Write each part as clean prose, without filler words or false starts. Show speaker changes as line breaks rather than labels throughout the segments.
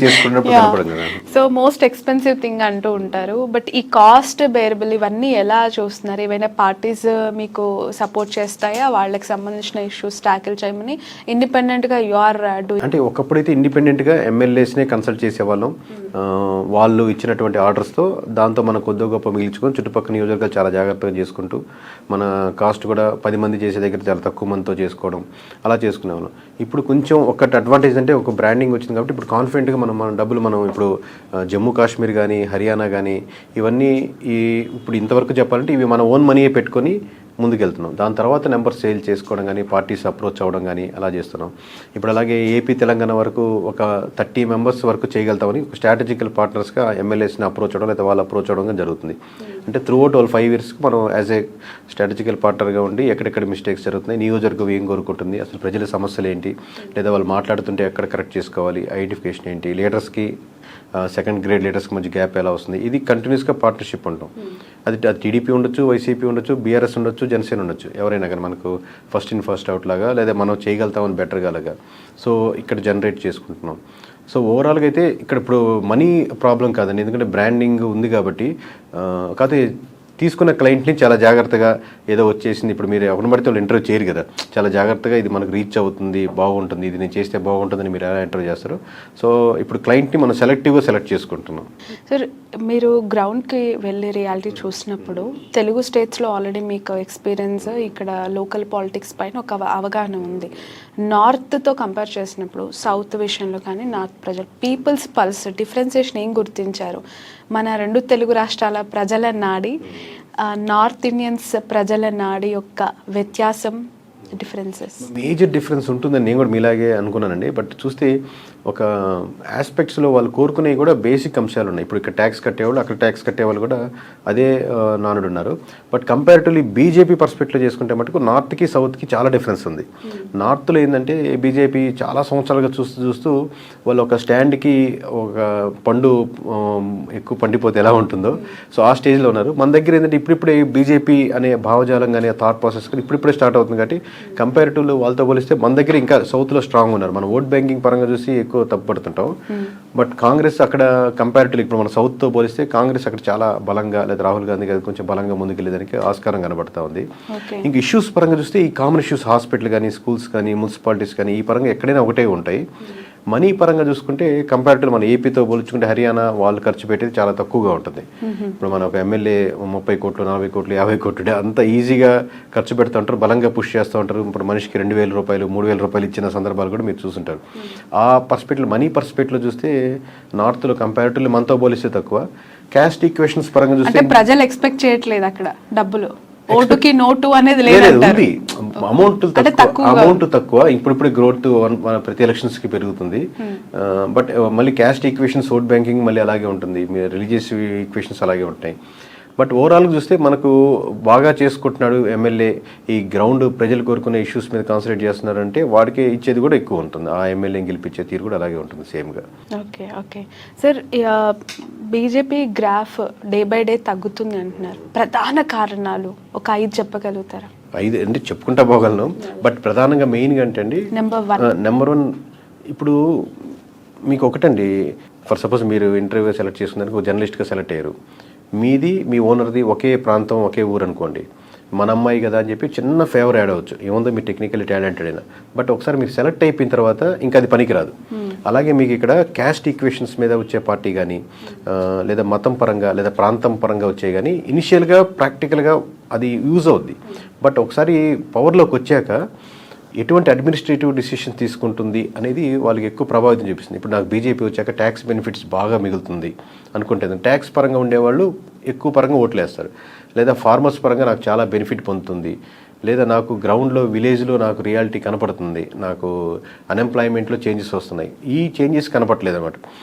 చేసుకున్నప్పుడు కనపడం కదా.
So most expensive thing అంటూ ఉంటారు. బట్ ఈ కాస్ట్ బేరబుల్ ఇవన్నీ ఎలా చూస్తున్నారు? ఏవైనా పార్టీస్ మీకు సపోర్ట్ చేస్తాయా వాళ్ళకి సంబంధించిన ఇష్యూస్ ట్యాకిల్ చేయమని? ఇండిపెండెంట్ గా యు ఆర్ డూయింగ్
అంటే ఒకప్పుడైతే ఇండిపెండెంట్ గా ఎమ్మెల్యేస్నే కన్సల్ట్ చేసేవాళ్ళం. వాళ్ళు ఇచ్చినటువంటి ఆర్డర్స్తో దాంతో మనం కొద్దిగా గొప్ప మిగిల్చుకొని చుట్టుపక్కల నియోజకవర్గాలు చాలా జాగ్రత్తగా చేసుకుంటూ మన కాస్ట్ కూడా 10 మంది చేసే దగ్గర చాలా తక్కువ మందితో చేసుకోవడం అలా చేసుకునేవాళ్ళం. ఇప్పుడు కొంచెం ఒకటి అడ్వాంటేజ్ అంటే ఒక బ్రాండింగ్ వచ్చింది కాబట్టి ఇప్పుడు కాన్ఫిడెంట్గా మన డబ్బులు మనం ఇప్పుడు జమ్మూ కాశ్మీర్ కానీ హర్యానా కానీ ఇవన్నీ ఇప్పుడు ఇంతవరకు చెప్పాలంటే ఇవి మన ఓన్ మనీయే పెట్టుకొని ముందుకెళ్తున్నాం. దాని తర్వాత నెంబర్ సేల్ చేసుకోవడం కానీ పార్టీస్ అప్రోచ్ అవ్వడం కానీ అలా చేస్తున్నాం. ఇప్పుడు అలాగే ఏపీ తెలంగాణ వరకు ఒక 30 మెంబర్స్ వరకు చేయగలుగుతామని ఒక స్ట్రాటజికల్ పార్ట్నర్స్గా ఎమ్మెల్యేస్ని అప్రోచ్ అవ్వడం లేదా వాళ్ళు అప్రోచ్ అవ్వడం జరుగుతుంది. అంటే త్రూ అవుట్ వాళ్ళు 5 years మనం యాజ్ ఏ స్ట్రాటజికల్ పార్ట్నర్గా ఉండి ఎక్కడెక్కడ మిస్టేక్స్ జరుగుతున్నాయి, నియోజకవర్గం ఏం కోరుకుంటుంది, అసలు ప్రజల సమస్యలు ఏంటి, లేదా వాళ్ళు మాట్లాడుతుంటే ఎక్కడ కరెక్ట్ చేసుకోవాలి, ఐడెంటిఫికేషన్ ఏంటి, లీడర్స్కి సెకండ్ గ్రేడ్ లీడర్స్కి మధ్య గ్యాప్ ఎలా వస్తుంది, ఇది కంటిన్యూస్గా పార్ట్నర్షిప్ ఉంటాం. అది టీడీపీ ఉండొచ్చు, వైసీపీ ఉండొచ్చు, బీఆర్ఎస్ ఉండొచ్చు, జనసేన ఉండొచ్చు, ఎవరైనా కానీ మనకు ఫస్ట్ ఇన్ ఫస్ట్ అవుట్ లాగా లేదా మనం చేయగలుగుతామని బెటర్గా లాగా సో ఇక్కడ జనరేట్ చేసుకుంటున్నాం. సో ఓవరాల్గా అయితే ఇక్కడ ఇప్పుడు మనీ ప్రాబ్లం కాదండి, ఎందుకంటే బ్రాండింగ్ ఉంది కాబట్టి. కాకపోతే తీసుకున్న క్లయింట్ని చాలా జాగ్రత్తగా ఏదో వచ్చేసింది ఇప్పుడు మీరు ఎవరిని పడితే వాళ్ళు ఇంటర్వ్యూ చేయరు కదా, చాలా జాగ్రత్తగా ఇది మనకు రీచ్ అవుతుంది, బాగుంటుంది, ఇది నేను చేస్తే బాగుంటుందని మీరు ఎలా ఇంటర్వ్యూ చేస్తారు. సో ఇప్పుడు క్లయింట్ని మనం సెలెక్టివ్గా సెలెక్ట్ చేసుకుంటున్నాం.
సార్ మీరు గ్రౌండ్కి వెళ్ళి రియాలిటీ చూసినప్పుడు తెలుగు స్టేట్స్లో ఆల్రెడీ మీకు ఎక్స్పీరియన్స్, ఇక్కడ లోకల్ పాలిటిక్స్ పైన ఒక అవగాహన ఉంది. నార్త్తో కంపేర్ చేసినప్పుడు సౌత్ విషయంలో కానీ నార్త్ ప్రజలు పీపుల్స్ పల్స్ డిఫరెన్సియేషన్ ఏం గుర్తించారు? మన 2 తెలుగు రాష్ట్రాల ప్రజల నాడి, నార్త్ ఇండియన్స్ ప్రజల నాడి యొక్క వ్యత్యాసం, డిఫరెన్సెస్.
మేజర్ డిఫరెన్స్ ఉంటుందని నేను కూడా మీలాగే అనుకున్నానండి. బట్ చూస్తే ఒక ఆస్పెక్ట్స్లో వాళ్ళు కోరుకునేవి కూడా బేసిక్ అంశాలు ఉన్నాయి. ఇప్పుడు ఇక్కడ ట్యాక్స్ కట్టేవాళ్ళు, అక్కడ ట్యాక్స్ కట్టేవాళ్ళు కూడా అదే నానుడు ఉన్నారు. బట్ కంపారిటివ్లీ బీజేపీ పర్స్పెక్టివ్ చేసుకుంటే మటుకు నార్త్కి సౌత్కి చాలా డిఫరెన్స్ ఉంది. నార్త్లో ఏంటంటే బీజేపీ చాలా సంవత్సరాలుగా చూస్తూ వాళ్ళు ఒక స్టాండ్కి ఒక పండు ఎక్కువ పండిపోతే ఎలా ఉంటుందో సో ఆ స్టేజ్లో ఉన్నారు. మన దగ్గర ఏంటంటే ఇప్పుడిప్పుడే బీజేపీ అనే భావజాలం కానీ థాట్ ప్రాసెస్ కానీ ఇప్పుడిప్పుడే స్టార్ట్ అవుతుంది కాబట్టి కంపారిటివ్లో వాళ్ళతో పోలిస్తే మన దగ్గర ఇంకా సౌత్లో స్ట్రాంగ్ ఉన్నారు. మన ఓట్ బ్యాంకింగ్ పరంగా చూసి ఎక్కువ తప్పుపడుతుంటాం. బట్ కాంగ్రెస్ అక్కడ కంపారిటివ్లీ ఇప్పుడు మన సౌత్తో పోలిస్తే కాంగ్రెస్ అక్కడ చాలా బలంగా లేదా రాహుల్ గాంధీ గారు కొంచెం బలంగా ముందుకెళ్ళేదానికి ఆస్కారం కనబడతా ఉంది. ఇంక ఇష్యూస్ పరంగా చూస్తే ఈ కామన్ ఇష్యూస్ హాస్పిటల్ కానీ స్కూల్స్ కానీ మున్సిపాలిటీస్ కానీ ఈ పరంగా ఎక్కడైనా ఒకటే ఉంటాయి. మనీ పరంగా చూసుకుంటే కంపారిటివ్ మన ఏపీతో పోల్చుకుంటే హర్యానా వాళ్ళు ఖర్చు పెట్టేది చాలా తక్కువగా ఉంటుంది. ఇప్పుడు మన ఒక ఎమ్మెల్యే 30 కోట్లు 40 కోట్లు 50 కోట్లు అంత ఈజీగా ఖర్చు పెడుతూ ఉంటారు, బలంగా పుష్ చేస్తూ ఉంటారు. ఇప్పుడు మనిషికి 2,000 రూపాయలు 3,000 రూపాయలు ఇచ్చిన సందర్భాలు కూడా మీరు చూసుంటారు. ఆ పర్స్పెక్టివ్ మనీ పర్స్పెక్టివ్లో చూస్తే నార్త్లో కంపారిటివ్లీ మనతో పోలిస్తే తక్కువ. క్యాస్ట్ ఈక్వేషన్స్ పరంగా చూస్తే
ప్రజలు ఎక్స్పెక్ట్ చేయట్లేదు అక్కడ డబ్బులు, ఓటుకి నోటు అనేది లేదు,
అమౌంట్ తక్కువ. ఇప్పుడు గ్రోత్ ప్రతి ఎలక్షన్స్ కి పెరుగుతుంది. బట్ మళ్ళీ క్యాస్ట్ ఈక్వేషన్స్ ఓట్ బ్యాంకింగ్ మళ్ళీ అలాగే ఉంటుంది, రిలీజియస్ ఈక్వేషన్స్ అలాగే ఉంటాయి. బట్ ఓవరాల్గా చూస్తే మనకు బాగా చేసుకుంటున్నాడు ఎమ్మెల్యే, ఈ గ్రౌండ్ ప్రజలు కోరుకునే ఇష్యూస్ మీద కాన్సన్ట్రేట్ చేస్తున్నారంటే వాడికి ఇచ్చేది కూడా ఎక్కువ ఉంటుంది. ఆ ఎమ్మెల్యేని గెలిపించే తీరు కూడా అలాగే ఉంటుంది సేమ్గా.
Okay sir, BJP graph day by day తగ్గుతుంది అంటున్నారు. ప్రధాన కారణాలు ఒక 5 చెప్పగలుగుతారా?
5 అంటే చెప్పుకుంటా పోగలను. బట్ ప్రధానంగా మెయిన్గా అంటే అండి నెంబర్ 1 ఇప్పుడు మీకు ఒకటండి, ఫర్ సపోజ్ మీరు ఇంటర్వ్యూ సెలెక్ట్ చేసుకున్నానికి ఒక జర్నలిస్ట్గా సెలెక్ట్ అయ్యారు. మీది మీ ఓనర్ది ఒకే ప్రాంతం ఒకే ఊరు అనుకోండి, మన అమ్మాయి కదా అని చెప్పి చిన్న ఫేవర్ యాడ్ అవ్వచ్చు, ఏముందో మీరు టెక్నికల్లీ టాలెంటెడ్ అయినా. బట్ ఒకసారి మీరు సెలెక్ట్ అయిపోయిన తర్వాత ఇంకా అది పనికిరాదు. అలాగే మీకు ఇక్కడ క్యాస్ట్ ఈక్వేషన్స్ మీద వచ్చే పార్టీ కానీ లేదా మతం పరంగా లేదా ప్రాంతం పరంగా వచ్చే కానీ ఇనిషియల్గా ప్రాక్టికల్గా అది యూజ్ అవుద్ది. బట్ ఒకసారి పవర్లోకి వచ్చాక ఎటువంటి అడ్మినిస్ట్రేటివ్ డిసిషన్ తీసుకుంటుంది అనేది వాళ్ళకి ఎక్కువ ప్రభావితం చూపిస్తుంది. ఇప్పుడు నాకు బీజేపీ వచ్చాక ట్యాక్స్ బెనిఫిట్స్ బాగా మిగులుతుంది అనుకుంటే ట్యాక్స్ పరంగా ఉండేవాళ్ళు ఎక్కువ పరంగా ఓట్లు వేస్తారు. లేదా ఫార్మర్స్ పరంగా నాకు చాలా బెనిఫిట్ పొందుతుంది, లేదా నాకు గ్రౌండ్లో విలేజ్లో నాకు రియాలిటీ కనపడుతుంది, నాకు అన్ఎంప్లాయ్మెంట్లో చేంజెస్ వస్తున్నాయి, ఈ చేంజెస్ కనపడలేదు అనమాట.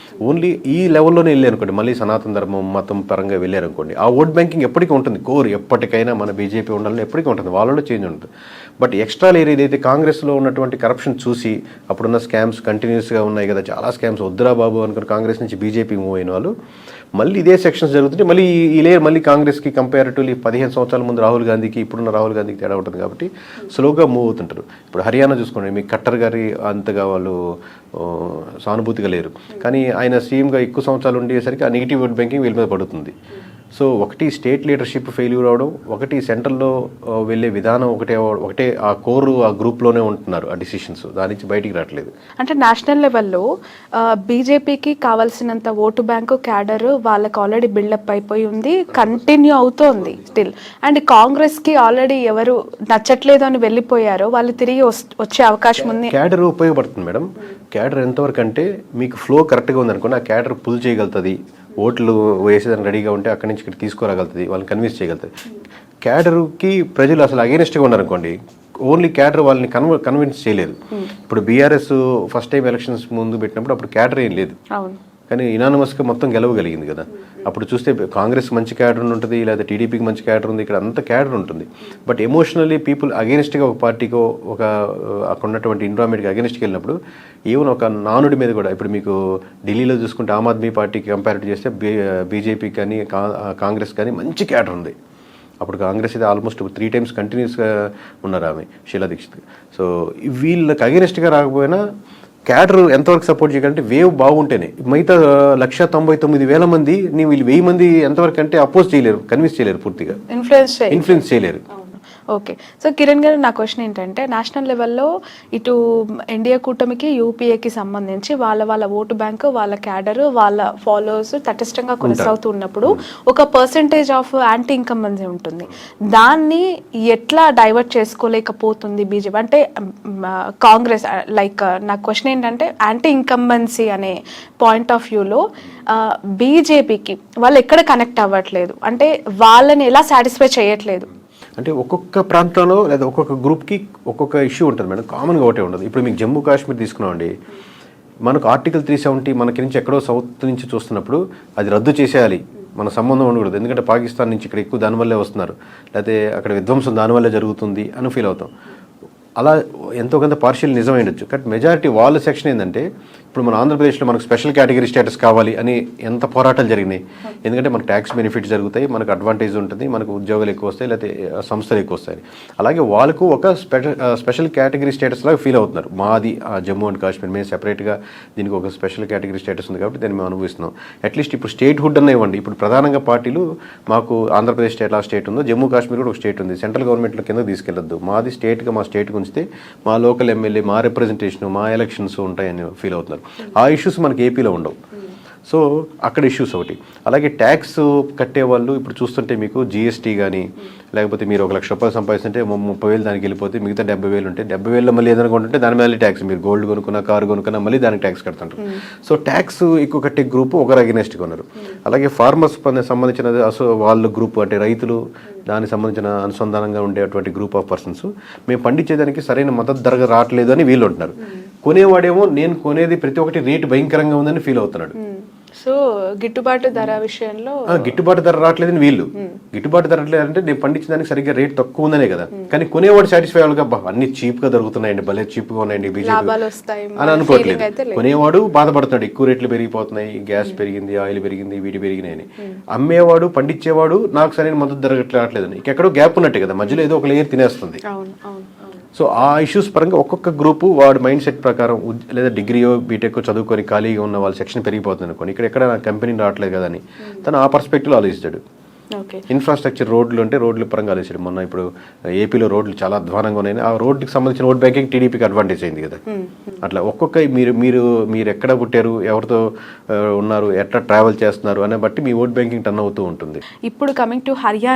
ఓన్లీ ఈ లెవెల్లోనే వెళ్ళారనుకోండి, మళ్ళీ సనాతన ధర్మం మతం పరంగా వెళ్ళారనుకోండి, ఆ ఓట్ బ్యాంకింగ్ ఎప్పటికీ ఉంటుంది. కోర్ ఎప్పటికైనా మన బీజేపీ ఉండాలని ఎప్పటికీ ఉంటుంది, వాళ్ళలో చేంజ్ ఉంటుంది. బట్ ఎక్స్ట్రా లేయర్ ఏదైతే కాంగ్రెస్లో ఉన్నటువంటి కరప్షన్ చూసి అప్పుడున్న స్కామ్స్ కంటిన్యూస్గా ఉన్నాయి కదా, చాలా స్కామ్స్ వద్దురా బాబు అనుకుని కాంగ్రెస్ నుంచి బీజేపీ మూవ్ అయిన వాళ్ళు మళ్ళీ ఇదే సెక్షన్స్ జరుగుతుంటే మళ్ళీ ఈ లేయర్ మళ్ళీ కాంగ్రెస్కి కంపారిటివ్లీ 15 సంవత్సరాల ముందు రాహుల్ గాంధీకి ఇప్పుడున్న రాహుల్ గాంధీకి తేడా ఉంటుంది. ఉంటుంది కాబట్టి స్లోగా మూవ్ అవుతుంటారు. ఇప్పుడు హర్యానా చూసుకోండి, మీ ఖట్టర్ గారి అంతగా వాళ్ళు సానుభూతిగా లేరు, కానీ ఆయన సీఎంగా ఎక్కువ సంవత్సరాలు ఉండేసరికి ఆ నెగిటివ్ ఓట్ బ్యాంకింగ్ వీళ్ళ మీద పడుతుంది. సో ఒకటి స్టేట్ లీడర్షిప్ ఫెయిల్యూర్ అవడం, ఒకటి సెంట్రల్లో వెళ్ళే విధానం ఒకటే ఆ కోర్ ఆ గ్రూప్లోనే ఉంటున్నారు ఆ డిసిషన్స్, దాని నుంచి బయటికి రావట్లేదు.
అంటే నేషనల్ లెవెల్లో బీజేపీకి కావాల్సినంత ఓటు బ్యాంకు క్యాడర్ వాళ్ళకి ఆల్రెడీ బిల్డప్ అయిపోయి ఉంది, కంటిన్యూ అవుతోంది స్టిల్. అండ్ కాంగ్రెస్కి ఆల్రెడీ ఎవరు నచ్చట్లేదు అని వెళ్ళిపోయారో వాళ్ళు తిరిగి వచ్చే అవకాశం ఉంది.
క్యాడర్ ఉపయోగపడుతుంది మేడం. క్యాడర్ ఎంతవరకు అంటే మీకు ఫ్లో కరెక్ట్గా ఉందనుకోండి, ఆ క్యాడర్ పుల్ చేయగలుగుతుంది, ఓట్లు వేసేదానికి రెడీగా ఉంటే అక్కడి నుంచి ఇక్కడ తీసుకురాగలుగుతుంది, వాళ్ళని కన్విన్స్ చేయగలుగుతుంది. క్యాడర్కి ప్రజలు అసలు అగేనిస్ట్గా ఉన్నారనుకోండి, ఓన్లీ క్యాడర్ వాళ్ళని కన్విన్స్ చేయలేదు. ఇప్పుడు బీఆర్ఎస్ ఫస్ట్ టైం ఎలక్షన్స్ ముందు పెట్టినప్పుడు అప్పుడు క్యాడర్ ఏం లేదు, కానీ ఇనానమస్గా మొత్తం గెలవగలిగింది కదా. అప్పుడు చూస్తే కాంగ్రెస్ మంచి క్యాడర్ ఉంటుంది, లేదా టీడీపీకి మంచి క్యాడర్ ఉంది, ఇక్కడ అంత క్యాడర్ ఉంటుంది. బట్ ఎమోషనల్లీ పీపుల్ అగేనిస్ట్గా ఒక పార్టీకో ఒక అక్కడ ఉన్నటువంటి ఎన్విరాన్మెంట్కి అగేనిస్ట్కి వెళ్ళినప్పుడు ఈవెన్ ఒక నానుడి మీద కూడా, ఇప్పుడు మీకు ఢిల్లీలో చూసుకుంటే ఆమ్ ఆద్మీ పార్టీకి కంపేర్ చేస్తే బీజేపీకి కానీ కాంగ్రెస్ కానీ మంచి క్యాడర్ ఉంది. అప్పుడు కాంగ్రెస్ అయితే ఆల్మోస్ట్ 3 times కంటిన్యూస్గా ఉన్నారు ఆమె, షీలా దీక్షిత్. సో వీళ్ళకి అగేనిస్ట్గా రాకపోయినా క్యాడర్ ఎంతవరకు సపోర్ట్ చేయగలంటే వేవ్ బాగుంటేనే. మిగతా 199,000 మంది వీళ్ళు 1000 మంది ఎంతవరకు అంటే అపోజ్ చేయలేరు, కన్విన్స్ చేయలేరు, పూర్తిగా ఇన్ఫ్లుయెన్స్ చేయలేరు.
ఓకే. సో కిరణ్ గారు, నా క్వశ్చన్ ఏంటంటే నేషనల్ లెవెల్లో ఇటు ఎన్డీఏ కూటమికి యూపీఏకి సంబంధించి వాళ్ళ ఓటు బ్యాంకు, వాళ్ళ క్యాడర్, వాళ్ళ ఫాలోవర్స్ తటస్థంగా కొనసాగుతూ ఉన్నప్పుడు ఒక పర్సంటేజ్ ఆఫ్ యాంటీ ఇన్కంబెన్సీ ఉంటుంది. దాన్ని ఎట్లా డైవర్ట్ చేసుకోలేకపోతుంది బీజేపీ? అంటే కాంగ్రెస్ లైక్ నా క్వశ్చన్ ఏంటంటే యాంటీ ఇన్కంబెన్సీ అనే పాయింట్ ఆఫ్ వ్యూలో బీజేపీకి వాళ్ళు ఎక్కడ కనెక్ట్ అవ్వట్లేదు, అంటే వాళ్ళని ఎలా సాటిస్ఫై చేయట్లేదు?
అంటే ఒక్కొక్క ప్రాంతంలో లేదా ఒక్కొక్క గ్రూప్కి ఒక్కొక్క ఇష్యూ ఉంటుంది మేడం, కామన్గా ఒకటే ఉండదు. ఇప్పుడు మీకు జమ్మూ కాశ్మీర్ తీసుకున్నామండి, మనకు ఆర్టికల్ 370 మనకి నుంచి ఎక్కడో సౌత్ నుంచి చూస్తున్నప్పుడు అది రద్దు చేసేయాలి, మన సంబంధం ఉండకూడదు, ఎందుకంటే పాకిస్తాన్ నుంచి ఇక్కడ ఎక్కువ దానివల్లే వస్తున్నారు, లేకపోతే అక్కడ విధ్వంసం దానివల్లే జరుగుతుంది అని ఫీల్ అవుతాం. అలా ఎంతో కొంత పార్షియల్ నిజమైండొచ్చు, కానీ మెజారిటీ వాళ్ళ సెక్షన్ ఏంటంటే ఇప్పుడు మన ఆంధ్రప్రదేశ్లో మనకు స్పెషల్ కేటగిరీ స్టేటస్ కావాలి అని ఎంత పోరాటాలు జరిగినాయి. ఎందుకంటే మనకు ట్యాక్స్ బెనిఫిట్స్ జరుగుతాయి, మనకు అడ్వాంటేజ్ ఉంటుంది, మనకు ఉద్యోగాలు ఎక్కువ వస్తాయి, లేకపోతే సంస్థలు ఎక్కువ వస్తాయి. అలాగే వాళ్ళకు ఒక స్పెషల్ కేటగిరీ స్టేటస్ లాగా ఫీల్ అవుతున్నారు. మాది జమ్మూ అండ్ కాశ్మీర్, మేము సెపరేట్గా దీనికి ఒక స్పెషల్ కేటగిరీ స్టేటస్ ఉంది కాబట్టి దాన్ని మేము అనుభవిస్తున్నాం. అట్లీస్ట్ ఇప్పుడు స్టేట్ హుడ్ అన్న ఇవ్వండి. ఇప్పుడు ప్రధానంగా పార్టీలు మాకు ఆంధ్రప్రదేశ్ ఎలా స్టేట్ ఉందో జమ్మూ కాశ్మీర్ కూడా ఒక స్టేట్ ఉంది, సెంట్రల్ గవర్నమెంట్లో కింద తీసుకెళ్లొద్దు, మాది స్టేట్గా మా స్టేట్కి ఉంచితే మా లోకల్ ఎమ్మెల్యే, మా రిప్రజెంటేషన్, మా ఎలక్షన్స్ ఉంటాయని ఫీల్ అవుతున్నారు. ఆ ఇష్యూస్ మనకి ఏపీలో ఉండవు. సో అక్కడ ఇష్యూస్ ఒకటి. అలాగే ట్యాక్స్ కట్టేవాళ్ళు ఇప్పుడు చూస్తుంటే మీకు జిఎస్టీ కానీ, లేకపోతే మీరు 1,00,000 రూపాయలు సంపాదిస్తుంటే 30,000 దానికి వెళ్ళిపోతే మిగతా 70,000 ఉంటే 70,000లో మళ్ళీ ఏదైనా కొంటుంటే దాని మీద ట్యాక్స్, మీరు గోల్డ్ కొనుక్కున్నా, కారు కొనుక్కున్నా మళ్ళీ దానికి ట్యాక్స్ కడుతుంటారు. సో ట్యాక్స్ ఎక్కువ కట్టే గ్రూప్ ఒకరు అగెనెస్ట్గా ఉన్నారు. అలాగే ఫార్మర్స్ సంబంధించిన వాళ్ళ గ్రూప్, అంటే రైతులు దానికి సంబంధించిన అనుసంధానంగా ఉండేటువంటి గ్రూప్ ఆఫ్ పర్సన్స్, మేము పండించేదానికి సరైన మద్దతు ధర రావట్లేదు అని వీళ్ళు ఉంటున్నారు. కొనేవాడేమో నేను కొనేది ప్రతి ఒక్కటి రేటు భయంకరంగా ఉందని ఫీల్ అవుతున్నాడు.
సో గిట్టుబాటు ధర విషయంలో
గిట్టుబాటు ధర రావట్లేదని వీళ్ళు, గిట్టుబాటు ధర రావట్లేదంటే నేను పండించిన దానికి సరిగ్గా రేట్ తక్కువ ఉందనే కదా. కానీ కొనేవాడు సాటిస్ఫై అవ్వాలిగా, అన్ని చీప్ గా దొరుకుతున్నాయండి, భలే చీప్ గా ఉన్నాయండి బీజేపీ అని అనుకోవట్లేదు. కొనేవాడు బాధపడుతున్నాడు, ఎక్కువ రేట్లు పెరిగిపోతున్నాయి, గ్యాస్ పెరిగింది, ఆయిల్ పెరిగింది, వీటి పెరిగినాయని. అమ్మేవాడు, పండించేవాడు నాకు సరైన మద్దతు ధర రావట్లేదని ఎక్కడో గ్యాప్ ఉన్నట్టే కదా, మధ్యలో ఏదో ఒక లేయర్ తినేస్తుంది. సో ఆ ఇష్యూస్ పరంగా ఒక్కొక్క గ్రూపు వాడు మైండ్ సెట్ ప్రకారం, లేదా డిగ్రీయో బీటెక్ చదువుకొని ఖాళీగా ఉన్న వాళ్ళ సెక్షన్ పెరిగిపోతుంది అనుకోండి, ఇక్కడ కంపెనీ రావట్లేదు కదా అని తను ఆ పర్స్పెక్టివ్లో ఆలోచిస్తాడు. ఇన్ఫ్రాస్ట్రక్చర్, రోడ్లు అంటే రోడ్ల పరంగా ఆలోచించాడు. మొన్న ఇప్పుడు ఏపీలో రోడ్లు చాలా అధ్వానంగా ఉన్నాయి, ఆ రోడ్డుకి సంబంధించిన ఓట్ బ్యాంకింగ్ టీడీపీకి అడ్వాంటేజ్ అయింది కదా. అట్లా ఒక్కొక్క మీరు ఎక్కడ పుట్టారు, ఎవరితో ఉన్నారు, ఎట్లా ట్రావెల్ చేస్తున్నారు అనే బట్టి మీ ఓట్ బ్యాంకింగ్ టర్న్ అవుతూ ఉంటుంది.
ఇప్పుడు కమింగ్ టు హర్యానా.